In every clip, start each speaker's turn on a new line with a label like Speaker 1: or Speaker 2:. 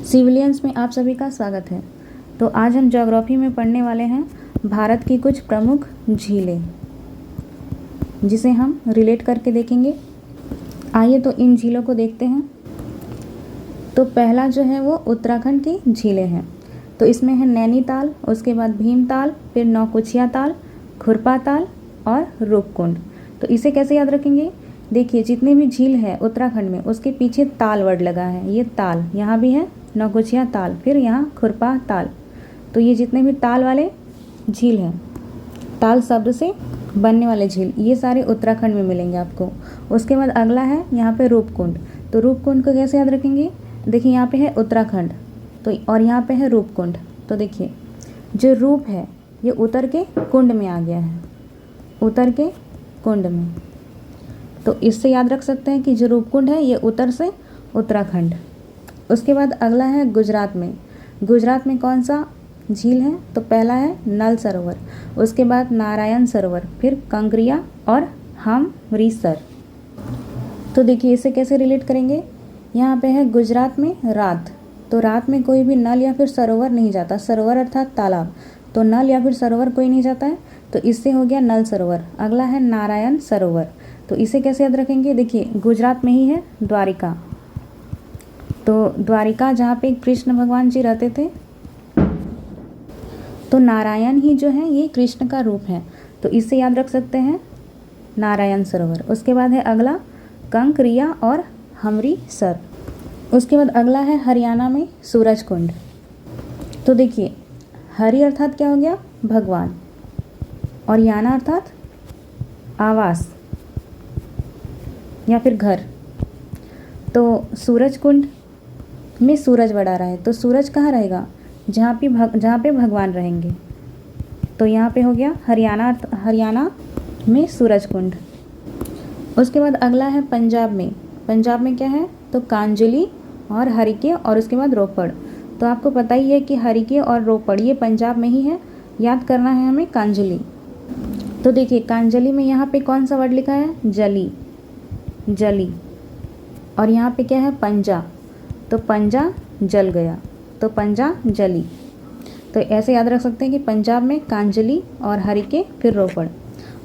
Speaker 1: Civilians में आप सभी का स्वागत है। तो आज हम ज्योग्राफी में पढ़ने वाले हैं भारत की कुछ प्रमुख झीलें, जिसे हम रिलेट करके देखेंगे। आइए तो इन झीलों को देखते हैं। तो पहला जो है वो उत्तराखंड की झीलें हैं। तो इसमें है नैनीताल, उसके बाद भीमताल, फिर नौकुचिया ताल, खुरपा ताल और रूपकुंड। तो इसे कैसे याद रखेंगे? देखिए, जितने भी झील है उत्तराखंड में उसके पीछे ताल वर्ड लगा है। ये ताल यहाँ भी है, नौकुचिया ताल, फिर यहाँ खुरपा ताल। तो ये जितने भी ताल वाले झील हैं, ताल शब्द से बनने वाले झील, ये सारे उत्तराखंड में मिलेंगे आपको। उसके बाद अगला है यहाँ पे रूपकुंड। तो रूपकुंड को कैसे याद रखेंगे? देखिए, यहाँ पे है उत्तराखंड, तो और यहाँ पे है रूपकुंड। तो देखिए, जो रूप है ये उतर के कुंड में आ गया है, उतर के कुंड में। तो इससे याद रख सकते हैं कि जो रूपकुंड है ये उत्तर से उत्तराखंड। उसके बाद अगला है गुजरात में। गुजरात में कौन सा झील है? तो पहला है नल सरोवर, उसके बाद नारायण सरोवर, फिर कंकरिया और हमरीसर। तो देखिए, इसे कैसे रिलेट करेंगे? यहाँ पे है गुजरात में रात। तो रात में कोई भी नल या फिर सरोवर नहीं जाता। सरोवर अर्थात तालाब, तो नल या फिर सरोवर कोई नहीं जाता है, तो इससे हो गया नल सरोवर। अगला है नारायण सरोवर। तो इसे कैसे याद रखेंगे? देखिए, गुजरात में ही है द्वारिका। तो द्वारिका जहाँ पे कृष्ण भगवान जी रहते थे, तो नारायण ही जो है ये कृष्ण का रूप है, तो इससे याद रख सकते हैं नारायण सरोवर। उसके बाद है अगला कंकरिया और हमरीसर। उसके बाद अगला है हरियाणा में सूरजकुंड। तो देखिए, हरि अर्थात क्या हो गया? भगवान, और याना अर्थात आवास या फिर घर। तो सूरजकुंड में सूरज बढ़ा रहा है, तो सूरज कहाँ रहेगा? जहाँ पे भगवान रहेंगे। तो यहाँ पे हो गया हरियाणा में सूरजकुंड। उसके बाद अगला है पंजाब में। पंजाब में क्या है? तो कांजली और हरिके, और उसके बाद रोपड़। तो आपको पता ही है कि हरिके और रोपड़ ये पंजाब में ही है, याद करना है हमें कांजली। तो देखिए, कांजली में यहाँ पे कौन सा वर्ड लिखा है? जली, जली। और यहाँ पे क्या है? पंजा, तो पंजा जल गया, तो पंजा जली। तो ऐसे याद रख सकते हैं कि पंजाब में कांजली और हरिके, फिर रोपड़।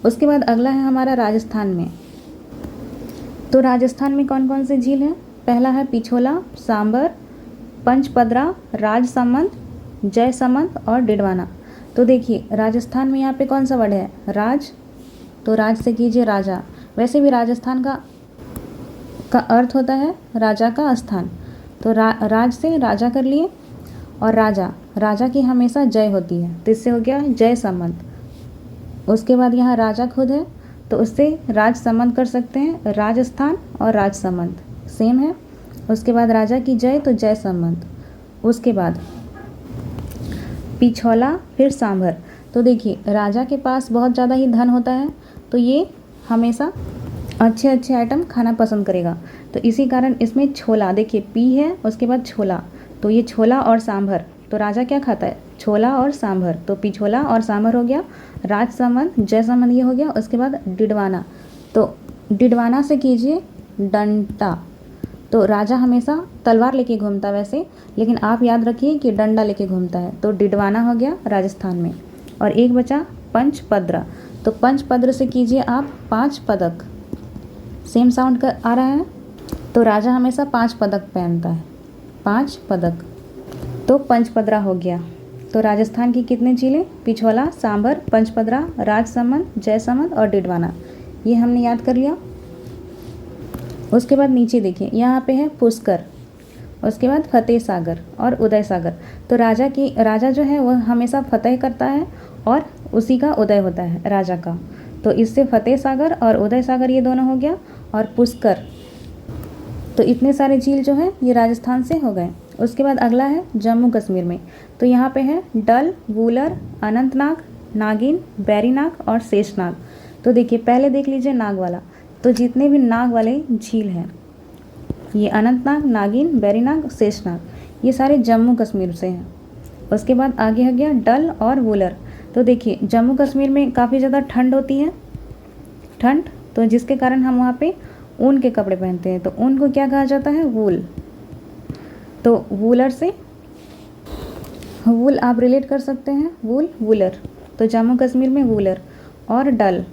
Speaker 1: उसके बाद अगला है हमारा राजस्थान में। तो राजस्थान में कौन कौन से झील हैं? पहला है पिछोला, सांबर, पंचपदरा, राजसमंद, जयसमंद और डिडवाना। तो देखिए, राजस्थान में यहाँ पे कौन सा वर्ड है? राज। तो राज से कीजिए राजा। वैसे भी राजस्थान का अर्थ होता है राजा का स्थान। तो राज से राजा कर लिए, और राजा की हमेशा जय होती है, तो इससे हो गया जयसमंद। उसके बाद यहाँ राजा खुद है, तो उससे राजसमंद कर सकते हैं। राजस्थान और राजसमंद सेम है। उसके बाद राजा की जय, तो जयसमंद। उसके बाद पिछोला, फिर सांभर। तो देखिए, राजा के पास बहुत ज़्यादा ही धन होता है, तो ये हमेशा अच्छे अच्छे आइटम खाना पसंद करेगा। तो इसी कारण इसमें छोला, देखिए पी है, उसके बाद छोला, तो ये छोला और सांभर। तो राजा क्या खाता है? छोला और सांभर। तो पिछोला और सांभर हो गया। राजसमंद, जयसमंद ये हो गया। उसके बाद डिडवाना। तो डिडवाना से कीजिए डंडा। तो राजा हमेशा तलवार लेके घूमता है वैसे, लेकिन आप याद रखिए कि डंडा लेके घूमता है। तो डिडवाना हो गया राजस्थान में। और एक बचा पंचपद्र। तो पंचपद्र से कीजिए आप 5 पदक। सेम साउंड का आ रहा है। तो राजा हमेशा 5 पदक पहनता है, 5 पदक। तो पंचपद्रा हो गया। तो राजस्थान की कितने झीलें? पिछोला, सांभर, पंचपद्रा, राजसमंद, जयसमंद और डिडवाना, ये हमने याद कर लिया। उसके बाद नीचे देखिए, यहाँ पे है पुष्कर, उसके बाद फतेह सागर और उदय सागर। तो राजा जो है वह हमेशा फतेह करता है और उसी का उदय होता है राजा का। तो इससे फतेह सागर और उदय सागर ये दोनों हो गया, और पुष्कर। तो इतने सारे झील जो हैं ये राजस्थान से हो गए। उसके बाद अगला है जम्मू कश्मीर में। तो यहाँ पे है डल, वूलर, अनंतनाग, नागिन, बैरीनाग और शेषनाग। तो देखिए, पहले देख लीजिए नाग वाला। तो जितने भी नाग वाले झील हैं, ये अनंतनाग, नागिन, बैरीनाग, शेषनाग, ये सारे जम्मू कश्मीर से हैं। उसके बाद आगे हो गया डल और वूलर। तो देखिए, जम्मू कश्मीर में काफ़ी ज़्यादा ठंड होती है, तो जिसके कारण हम वहाँ पे ऊन के कपड़े पहनते हैं। तो ऊन को क्या कहा जाता है? वूल। तो वूलर से वूल आप रिलेट कर सकते हैं, वूल वूलर, तो जम्मू कश्मीर में वूलर। और डल,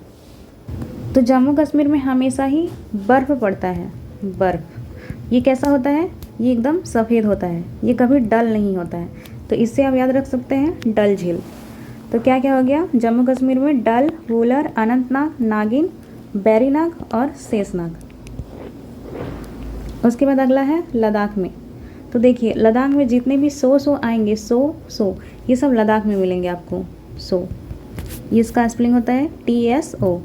Speaker 1: तो जम्मू कश्मीर में हमेशा ही बर्फ़ पड़ता है, बर्फ़। ये कैसा होता है, ये एकदम सफ़ेद होता है, ये कभी डल नहीं होता है। तो इससे आप याद रख सकते हैं डल झील। तो क्या क्या हो गया, जम्मू कश्मीर में डल, वूलर, अनंतनाग, नागिन, बैरीनाग और शेषनाग। उसके बाद अगला है लद्दाख में। तो देखिए लद्दाख में जितने भी सो आएंगे, सो ये सब लद्दाख में मिलेंगे आपको। सो ये इसका स्पेलिंग होता है TSO।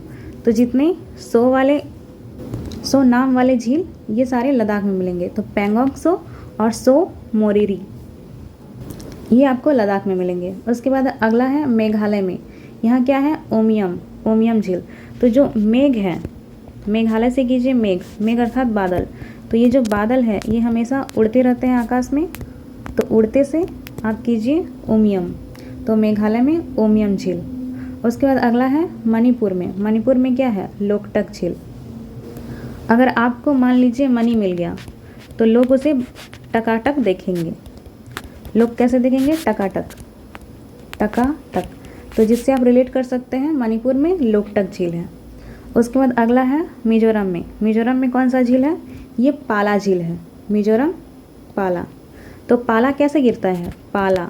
Speaker 1: तो जितने सो नाम वाले झील ये सारे लद्दाख में मिलेंगे। तो पैंगोंग सो और सो मोरिरी ये आपको लद्दाख में मिलेंगे। उसके बाद अगला है मेघालय में। यहाँ क्या है, ओमियम झील। तो जो मेघ है, मेघालय से कीजिए मेघ अर्थात बादल। तो ये जो बादल है ये हमेशा उड़ते रहते हैं आकाश में, तो उड़ते से आप कीजिए ओमियम। तो मेघालय में ओमियम झील। उसके बाद अगला है मणिपुर में क्या है, लोकटक झील। अगर आपको मान लीजिए मनी मिल गया तो लोग उसे टकाटक देखेंगे। लोग कैसे देखेंगे, टकाटक। तो जिससे आप रिलेट कर सकते हैं मणिपुर में लोकटक झील है। उसके बाद अगला है मिजोरम में कौन सा झील है, ये पाला झील है। मिजोरम पाला। तो पाला कैसे गिरता है, पाला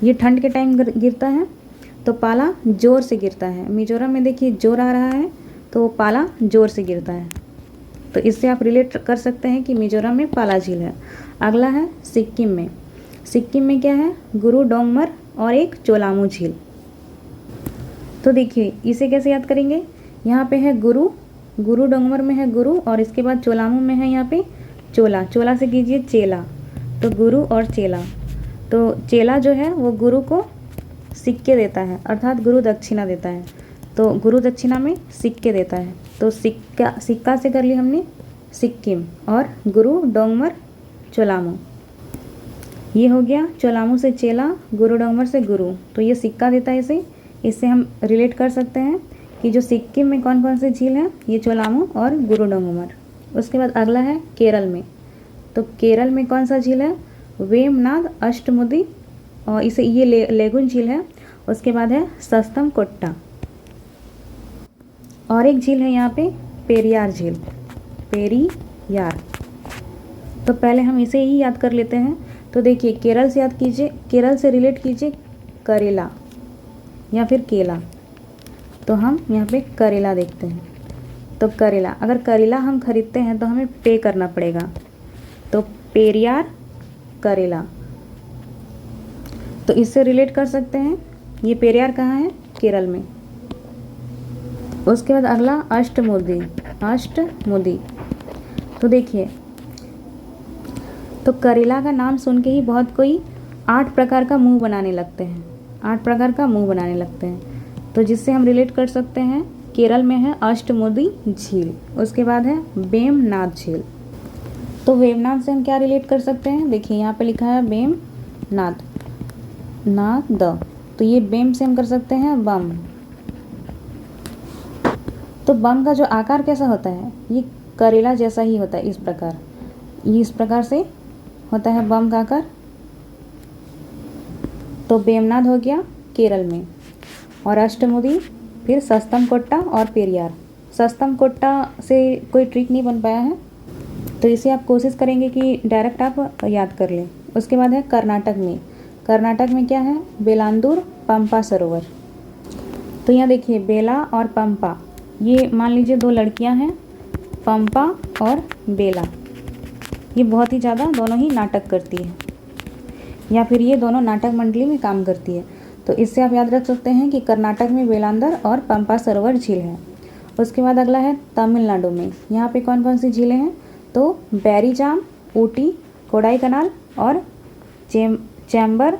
Speaker 1: ये ठंड के टाइम गिरता है, तो पाला जोर से गिरता है। मिजोरम में देखिए जोर आ रहा है, तो पाला जोर से गिरता है। तो इससे आप रिलेट कर सकते हैं कि मिजोरम में पाला झील है। अगला है सिक्किम में क्या है, गुरु डोंगमर और एक चोलामू झील। तो देखिए इसे कैसे याद करेंगे, यहाँ पे है गुरु डोंगमर में है गुरु, और इसके बाद चोलामू में है यहाँ पे चोला से कीजिए चेला। तो गुरु और चेला। तो चेला जो है वो गुरु को सिक्के देता है, अर्थात गुरु दक्षिणा देता है। तो गुरु दक्षिणा में सिक्के देता है। तो सिक्का से कर ली हमने सिक्किम, और गुरु डोंगमर चोलामू। ये हो गया चोलामू से चेला, गुरु डोंगमर से गुरु। तो ये सिक्का देता है इससे हम रिलेट कर सकते हैं कि जो सिक्किम में कौन कौन से झील हैं, ये चोलामू और गुरु डोंगमर। उसके बाद अगला है केरल में। तो केरल में कौन सा झील है, वेमनाद अष्टमुदी, और इसे ये लेगुन झील है। उसके बाद है सस्तम कोट्टा, और एक झील है यहाँ पे पेरियार झील, पेरियार। तो पहले हम इसे ही याद कर लेते हैं। तो देखिए केरल से याद कीजिए, केरल से रिलेट कीजिए करेला या फिर केला। तो हम यहाँ पे करेला देखते हैं। तो करेला, अगर करेला हम खरीदते हैं तो हमें पे करना पड़ेगा। तो पेरियार करेला, तो इससे रिलेट कर सकते हैं। ये पेरियार कहाँ है, केरल में। उसके बाद अगला अष्टमुदी। तो देखिए, तो करेला का नाम सुन के ही बहुत कोई 8 प्रकार का मुंह बनाने लगते हैं, 8 प्रकार का मुंह बनाने लगते हैं। तो जिससे हम रिलेट कर सकते हैं, केरल में है अष्टमुदी झील। उसके बाद है वेमनाद झील। तो वेमनाद से हम क्या रिलेट कर सकते हैं, देखिए यहाँ पे लिखा है वेमनाद, तो ये बेम से हम कर सकते हैं बम। तो बम का जो आकार कैसा होता है, ये करेला जैसा ही होता है, इस प्रकार, ये इस प्रकार से होता है बम का आकार। तो वेमनाद हो गया केरल में, और अष्टमुदी, फिर सस्तम कोट्टा और पेरियार। सस्तम कोट्टा से कोई ट्रिक नहीं बन पाया है, तो इसे आप कोशिश करेंगे कि डायरेक्ट आप याद कर लें। उसके बाद है कर्नाटक में क्या है, बेलांदूर पंपा सरोवर। तो यहाँ देखिए बेला और पंपा, ये मान लीजिए 2 लड़कियाँ हैं, पंपा और बेला। ये बहुत ही ज़्यादा दोनों ही नाटक करती है, या फिर ये दोनों नाटक मंडली में काम करती है। तो इससे आप याद रख सकते हैं कि कर्नाटक में बेलांदर और पंपा सरोवर झील है। उसके बाद अगला है तमिलनाडु में। यहाँ पे कौन कौन सी झीलें हैं, तो बैरीजाम, ऊटी, कोडाईकनाल और चैम्बर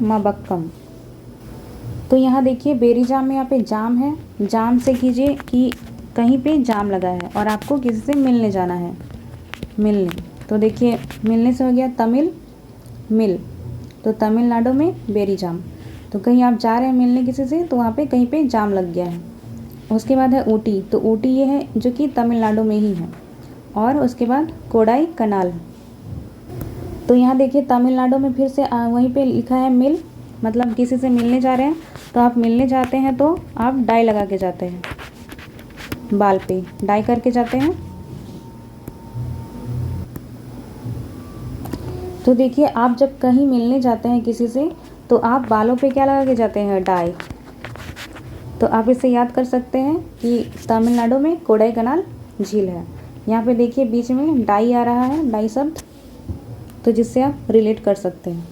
Speaker 1: मबक्कम। तो यहाँ देखिए बेरीजाम में यहाँ पे जाम है, जाम से कीजिए कि कहीं पे जाम लगा है और आपको किसी से मिलने जाना है, तो देखिए मिलने से हो गया मिल। तो तमिलनाडु में बेरीजाम, तो कहीं आप जा रहे हैं मिलने किसी से, तो वहाँ पे कहीं पे जाम लग गया है। उसके बाद है ऊटी। तो ऊटी ये है जो कि तमिलनाडु में ही है। और उसके बाद कोडाई कनाल। तो यहाँ देखिए तमिलनाडु में फिर से वहीं पे लिखा है मिल, मतलब किसी से मिलने जा रहे हैं। तो आप मिलने जाते हैं तो आप डाई लगा के जाते हैं, बाल पे डाई करके जाते हैं। तो देखिए आप जब कहीं मिलने जाते हैं किसी से तो आप बालों पे क्या लगा के जाते हैं, डाई। तो आप इसे याद कर सकते हैं कि तमिलनाडु में कोडाई कनाल झील है। यहाँ पे देखिए बीच में डाई आ रहा है, डाई शब्द, तो जिससे आप रिलेट कर सकते हैं।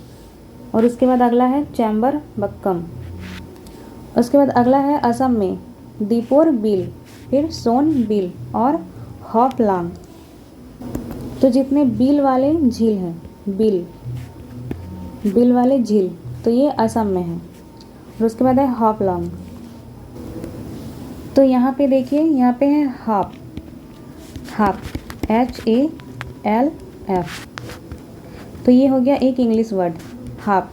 Speaker 1: और उसके बाद अगला है चैम्बर बक्कम। उसके बाद अगला है असम में दीपोर बिल, फिर सोन बिल और हॉपलांग। तो जितने बिल वाले झील हैं, बिल वाले झील, तो ये असम में है। और उसके बाद है हॉपलांग। तो यहाँ पे देखिए, यहाँ पे है हाप, HALF। तो ये हो गया एक इंग्लिश वर्ड हाप।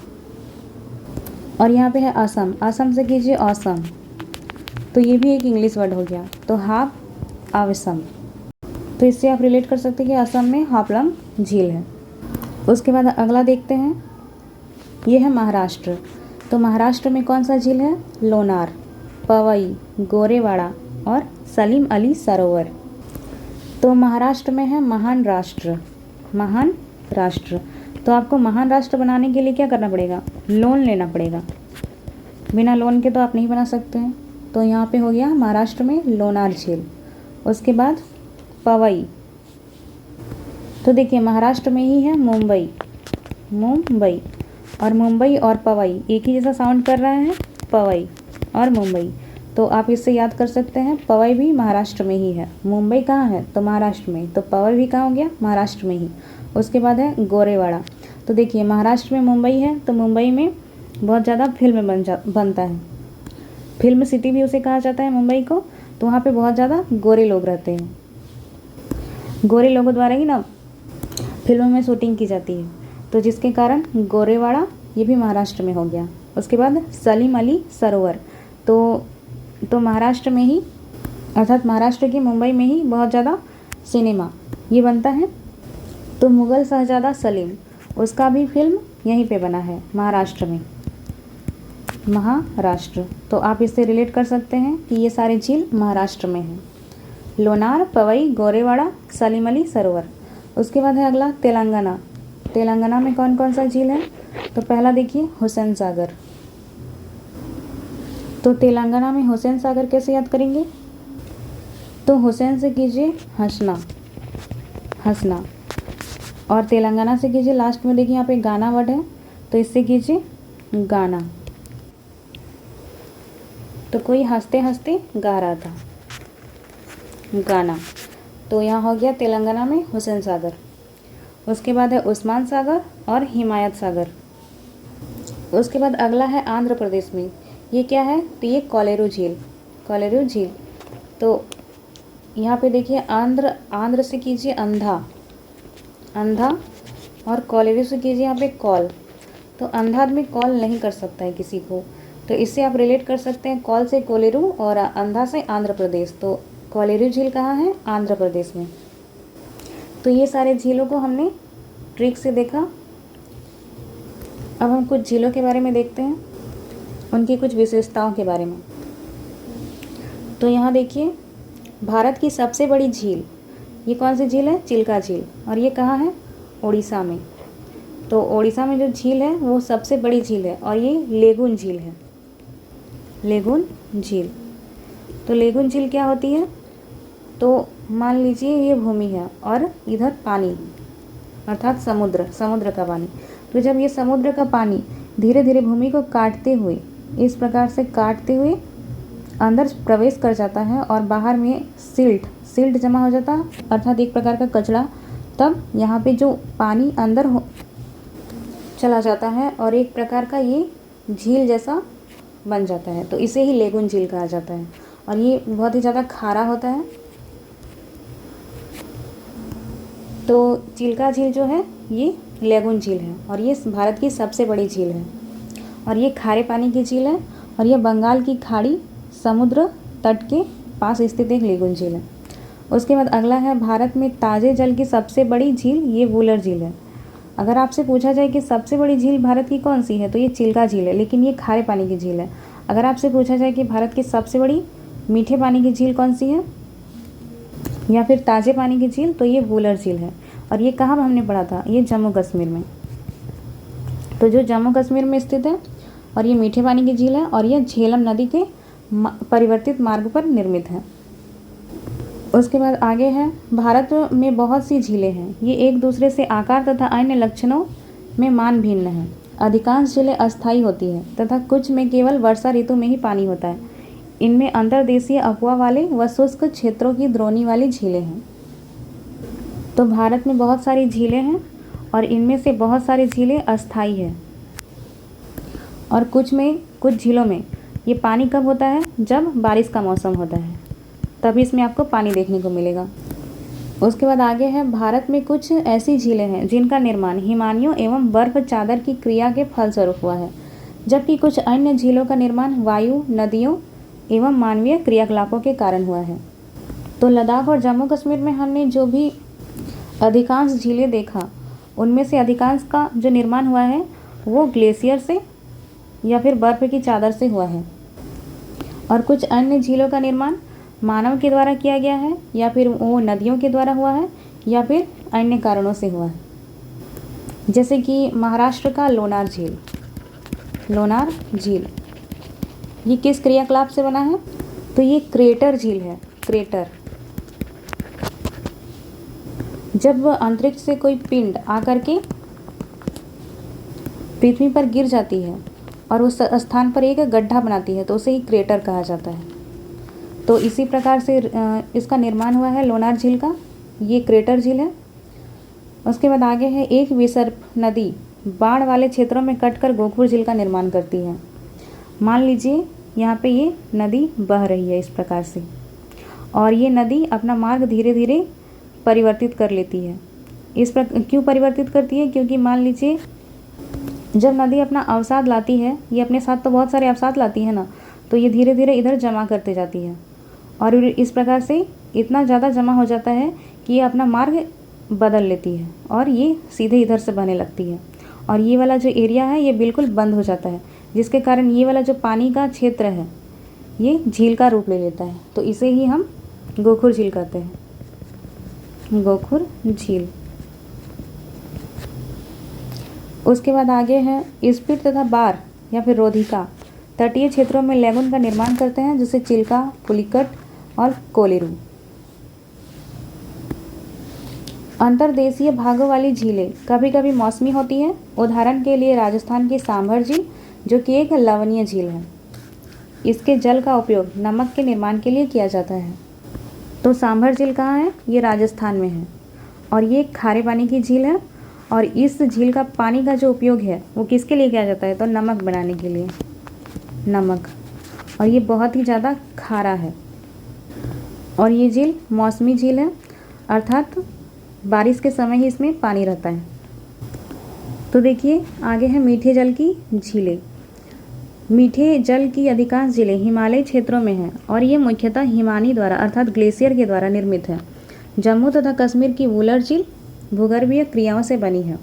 Speaker 1: और यहाँ पे है असम, असम से कीजिए असम, तो ये भी एक इंग्लिश वर्ड हो गया। तो हाप आवसम। तो इससे आप रिलेट कर सकते हैं कि असम में हापलंग झील है। उसके बाद अगला देखते हैं, ये है महाराष्ट्र। तो महाराष्ट्र में कौन सा झील है, लोनार, पवई, गोरेवाड़ा और सलीम अली सरोवर। तो महाराष्ट्र में है महान राष्ट्र, महान राष्ट्र। तो आपको महान राष्ट्र बनाने के लिए क्या करना पड़ेगा, लोन लेना पड़ेगा। बिना लोन के तो आप नहीं बना सकते हैं। तो यहाँ पे हो गया महाराष्ट्र में लोनार झील। उसके बाद पवई। तो देखिए महाराष्ट्र में ही है मुंबई, और मुंबई और पवई एक ही जैसा साउंड कर रहा है, पवई और मुंबई। तो आप इससे याद कर सकते हैं पवई भी महाराष्ट्र में ही है। मुंबई कहाँ है, तो महाराष्ट्र में, तो पवई भी कहाँ हो गया, महाराष्ट्र में ही। उसके बाद है गोरेवाड़ा। तो देखिए महाराष्ट्र में मुंबई है, तो मुंबई में बहुत ज़्यादा फिल्म बनता है, फिल्म सिटी भी उसे कहा जाता है मुंबई को। तो वहाँ पे बहुत ज़्यादा गोरे लोग रहते हैं, गोरे लोगों द्वारा ही ना फिल्मों में शूटिंग की जाती है। तो जिसके कारण गोरेवाड़ा ये भी महाराष्ट्र में हो गया। उसके बाद सलीम अली सरोवर। तो महाराष्ट्र में ही, अर्थात महाराष्ट्र की मुंबई में ही बहुत ज़्यादा सिनेमा ये बनता है। तो मुग़ल शहज़ादा सलीम, उसका भी फिल्म यहीं पे बना है, महाराष्ट्र में, महाराष्ट्र। तो आप इससे रिलेट कर सकते हैं कि ये सारे झील महाराष्ट्र में हैं, लोनार, पवई, गोरेवाड़ा, सलीम अली सरोवर। उसके बाद है अगला तेलंगाना। तेलंगाना में कौन कौन सा झील है, तो पहला देखिए हुसैन सागर। तो तेलंगाना में हुसैन सागर कैसे याद करेंगे, तो हुसैन से कीजिए हंसना, और तेलंगाना से कीजिए, लास्ट में देखिए यहाँ पे गाना वर्ड है, तो इससे कीजिए गाना। तो कोई हंसते हंसते गा रहा था, गाना। तो यहाँ हो गया तेलंगाना में हुसैन सागर। उसके बाद है उस्मान सागर और हिमायत सागर। उसके बाद अगला है आंध्र प्रदेश में, ये क्या है, तो ये कोलेरू झील। तो यहाँ पे देखिए आंध्र से कीजिए अंधा, और कोलेरू से कीजिए यहाँ पे कॉल। तो अंधा आदमी कॉल नहीं कर सकता है किसी को, तो इससे आप रिलेट कर सकते हैं कॉल से कोलेरू और अंधा से आंध्र प्रदेश। तो कोलेरू झील कहाँ है, आंध्र प्रदेश में। तो ये सारे झीलों को हमने ट्रिक से देखा। अब हम कुछ झीलों के बारे में देखते हैं, उनकी कुछ विशेषताओं के बारे में। तो यहाँ देखिए भारत की सबसे बड़ी झील, ये कौन सी झील है, चिल्का झील, और ये कहाँ है, उड़ीसा में। तो उड़ीसा में जो झील है वो सबसे बड़ी झील है, और ये लेगुन झील है, लेगुन झील। तो लेगुन झील क्या होती है, तो मान लीजिए ये भूमि है और इधर पानी, अर्थात समुद्र का पानी। तो जब ये समुद्र का पानी धीरे धीरे भूमि को काटते हुए, इस प्रकार से काटते हुए अंदर प्रवेश कर जाता है, और बाहर में सिल्ट जमा हो जाता है, अर्थात एक प्रकार का कचरा। तब यहाँ पे जो पानी अंदर चला जाता है और एक प्रकार का ये झील जैसा बन जाता है। तो इसे ही लेगुन झील कहा जाता है, और ये बहुत ही ज़्यादा खारा होता है। तो चिल्का झील जो है ये लेगुन झील है, और ये भारत की सबसे बड़ी झील है, और ये खारे पानी की झील है, और ये बंगाल की खाड़ी समुद्र तट के पास स्थित एक लेगुन झील है। उसके बाद अगला है भारत में ताज़े जल की सबसे बड़ी झील, ये वुलर झील है। अगर आपसे पूछा जाए कि सबसे बड़ी झील भारत की कौन सी है, तो ये चिल्का झील है, लेकिन ये खारे पानी की झील है। अगर आपसे पूछा जाए कि भारत की सबसे बड़ी मीठे पानी की झील कौन सी है या फिर ताज़े पानी की झील, तो ये वुलर झील है। और ये कहाँ हमने पढ़ा था, ये जम्मू कश्मीर में। तो जो जम्मू कश्मीर में स्थित है और ये मीठे पानी की झील है और यह झेलम नदी के परिवर्तित मार्ग पर निर्मित है। उसके बाद आगे है भारत में बहुत सी झीलें हैं। ये एक दूसरे से आकार तथा अन्य लक्षणों में मान भिन्न है। अधिकांश झीलें अस्थायी होती हैं तथा कुछ में केवल वर्षा ऋतु में ही पानी होता है। इनमें अंतर्देशीय अफवाह वाले व शुष्क क्षेत्रों की द्रोणी वाली झीलें हैं। तो भारत में बहुत सारी झीलें हैं और इनमें से बहुत सारी झीलें अस्थायी है और कुछ झीलों में ये पानी कब होता है, जब बारिश का मौसम होता है, तभी इसमें आपको पानी देखने को मिलेगा। उसके बाद आगे है भारत में कुछ ऐसी झीलें हैं जिनका निर्माण हिमानियों एवं बर्फ चादर की क्रिया के फलस्वरूप हुआ है, जबकि कुछ अन्य झीलों का निर्माण वायु, नदियों एवं मानवीय क्रियाकलापों के कारण हुआ है। तो लद्दाख और जम्मू कश्मीर में हमने जो भी अधिकांश झीलें देखा, उनमें से अधिकांश का जो निर्माण हुआ है वो ग्लेशियर से या फिर बर्फ़ की चादर से हुआ है, और कुछ अन्य झीलों का निर्माण मानव के द्वारा किया गया है या फिर वो नदियों के द्वारा हुआ है या फिर अन्य कारणों से हुआ है। जैसे कि महाराष्ट्र का लोनार झील ये किस क्रियाकलाप से बना है, तो ये क्रेटर झील है। क्रेटर, जब अंतरिक्ष से कोई पिंड आकर के पृथ्वी पर गिर जाती है और उस स्थान पर एक गड्ढा बनाती है, तो उसे ही क्रेटर कहा जाता है। तो इसी प्रकार से इसका निर्माण हुआ है लोनार झील का, ये क्रेटर झील है। उसके बाद आगे है एक विसर्प नदी बाढ़ वाले क्षेत्रों में कटकर गोखुर झील का निर्माण करती है। मान लीजिए यहाँ पे ये नदी बह रही है इस प्रकार से, और ये नदी अपना मार्ग धीरे धीरे परिवर्तित कर लेती है। क्यों परिवर्तित करती है, क्योंकि मान लीजिए जब नदी अपना अवसाद लाती है, ये अपने साथ तो बहुत सारे अवसाद लाती है ना, तो ये धीरे धीरे इधर जमा करते जाती है और इस प्रकार से इतना ज़्यादा जमा हो जाता है कि ये अपना मार्ग बदल लेती है और ये सीधे इधर से बहने लगती है। और ये वाला जो एरिया है ये बिल्कुल बंद हो जाता है, जिसके कारण ये वाला जो पानी का क्षेत्र है ये झील का रूप ले लेता है। तो इसे ही हम गोखुर झील कहते हैं, गोखुर झील। उसके बाद आगे है स्पिट तथा बार या फिर रोधिका तटीय क्षेत्रों में लैगून का निर्माण करते हैं, जैसे चिल्का, पुलिकट और कोलेरू। अंतर्देशीय भागों वाली झीलें कभी कभी मौसमी होती हैं। उदाहरण के लिए राजस्थान की सांभर झील, जो कि एक लवणीय झील है। इसके जल का उपयोग नमक के निर्माण के लिए किया जाता है। तो सांभर झील कहाँ है, ये राजस्थान में है और ये खारे पानी की झील है। और इस झील का पानी का जो उपयोग है वो किसके लिए किया जाता है, तो नमक बनाने के लिए, नमक। और ये बहुत ही ज़्यादा खारा है। और ये झील मौसमी झील है, अर्थात बारिश के समय ही इसमें पानी रहता है। तो देखिए आगे है मीठे जल की झीलें। मीठे जल की अधिकांश झीलें हिमालयी क्षेत्रों में हैं और ये मुख्यतः हिमानी द्वारा अर्थात ग्लेशियर के द्वारा निर्मित है। जम्मू तथा कश्मीर की वुलर झील भूगर्भीय क्रियाओं से बनी है।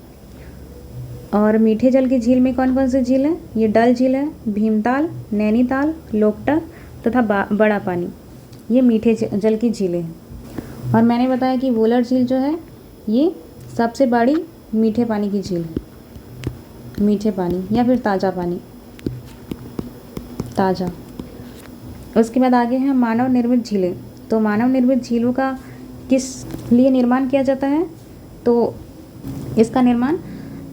Speaker 1: और मीठे जल की झील में कौन कौन सी झील है, ये डल झील है, भीमताल, नैनीताल, लोकटक तथा बड़ा पानी, ये मीठे जल की झीलें हैं। और मैंने बताया कि वुलर झील जो है ये सबसे बड़ी मीठे पानी की झील है। मीठे पानी या फिर ताज़ा पानी, ताज़ा। उसके बाद आगे है मानव निर्मित झीलें। तो मानव निर्मित झीलों का किस लिए निर्माण किया जाता है, तो इसका निर्माण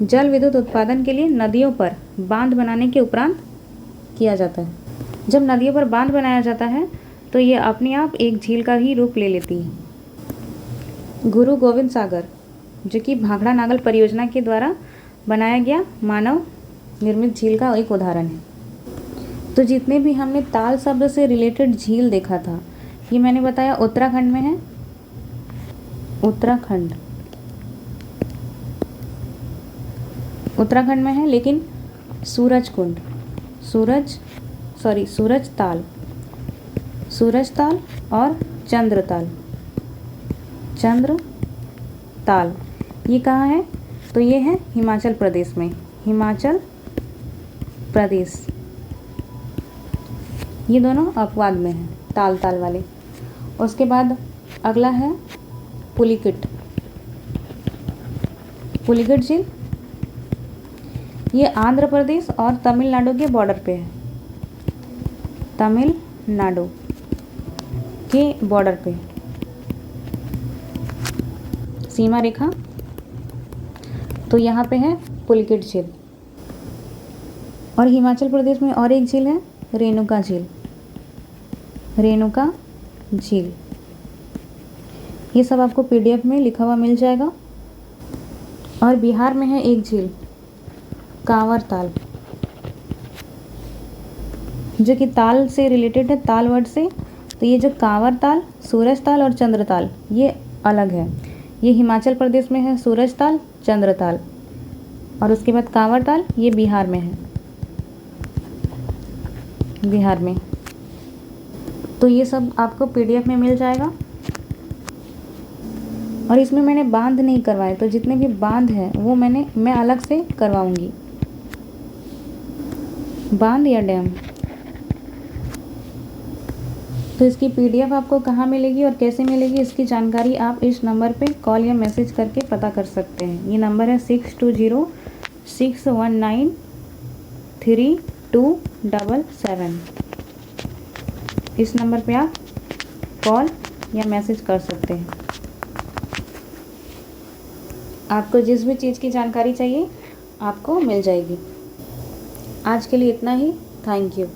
Speaker 1: जल विद्युत उत्पादन के लिए नदियों पर बांध बनाने के उपरांत किया जाता है। जब नदियों पर बांध बनाया जाता है तो ये अपने आप एक झील का ही रूप ले लेती है। गुरु गोविंद सागर, जो कि भाखड़ा नागल परियोजना के द्वारा बनाया गया मानव निर्मित झील का एक उदाहरण है। तो जितने भी हमने ताल शब्द से रिलेटेड झील देखा था, ये मैंने बताया उत्तराखंड में है, उत्तराखंड में है। लेकिन सूरज ताल और चंद्रताल, चंद्र ताल। ये कहाँ है? तो ये है हिमाचल प्रदेश में, हिमाचल प्रदेश। ये दोनों अपवाद में हैं, ताल ताल वाले। उसके बाद अगला है पुलिकिट। पुलिकिट झील ये आंध्र प्रदेश और तमिलनाडु के बॉर्डर पे है, तमिलनाडु के बॉर्डर पे सीमा रेखा। तो यहाँ पे है पुलिकिट झील। और हिमाचल प्रदेश में और एक झील है, रेणुका झील, रेणुका झील। ये सब आपको PDF में लिखा हुआ मिल जाएगा। और बिहार में है एक झील, कांवर ताल, जो कि ताल से रिलेटेड है, ताल वर्ड से। तो ये जो कांवर ताल, सूरज ताल और चंद्र ताल ये अलग है। ये हिमाचल प्रदेश में है सूरज ताल, चंद्र ताल। और उसके बाद कांवर ताल ये बिहार में है, बिहार में। तो ये सब आपको PDF में मिल जाएगा। और इसमें मैंने बांध नहीं करवाए, तो जितने भी बांध हैं वो मैं अलग से करवाऊंगी, बांध या डैम। तो इसकी PDF आपको कहाँ मिलेगी और कैसे मिलेगी, इसकी जानकारी आप इस नंबर पे कॉल या मैसेज करके पता कर सकते हैं। ये नंबर है 6206193277। इस नंबर पे आप कॉल या मैसेज कर सकते हैं। आपको जिस भी चीज़ की जानकारी चाहिए आपको मिल जाएगी। आज के लिए इतना ही। Thank you.